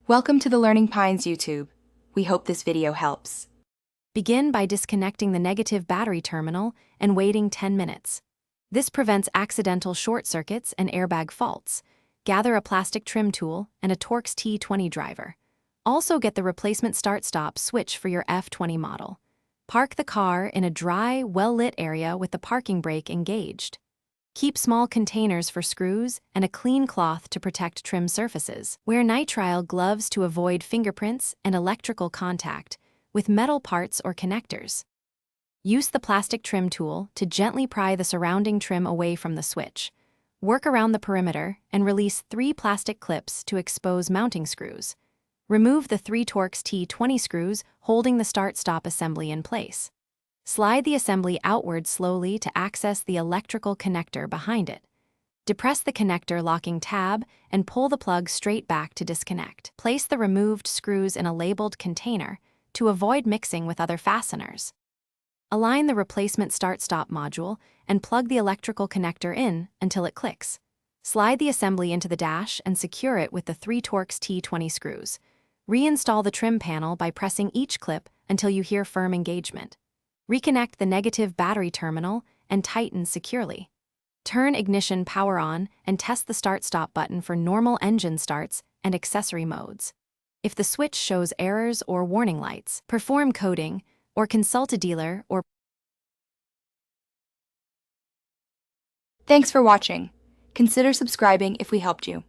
Welcome to the Learning Pines YouTube. We hope this video helps. Begin by disconnecting the negative battery terminal and waiting 10 minutes. This prevents accidental short circuits and airbag faults. Gather a plastic trim tool and a Torx T20 driver. Also get the replacement start-stop switch for your F20 model. Park the car in a dry, well-lit area with the parking brake engaged. Keep small containers for screws and a clean cloth to protect trim surfaces. Wear nitrile gloves to avoid fingerprints and electrical contact with metal parts or connectors. Use the plastic trim tool to gently pry the surrounding trim away from the switch. Work around the perimeter and release 3 plastic clips to expose mounting screws. Remove the 3 Torx T20 screws holding the start-stop assembly in place. Slide the assembly outward slowly to access the electrical connector behind it. Depress the connector locking tab and pull the plug straight back to disconnect. Place the removed screws in a labeled container to avoid mixing with other fasteners. Align the replacement start-stop module and plug the electrical connector in until it clicks. Slide the assembly into the dash and secure it with the 3 Torx T20 screws. Reinstall the trim panel by pressing each clip until you hear firm engagement. Reconnect the negative battery terminal and tighten securely. Turn ignition power on and test the start-stop button for normal engine starts and accessory modes. If the switch shows errors or warning lights, perform coding or consult a dealer or... Thanks for watching. Consider subscribing if we helped you.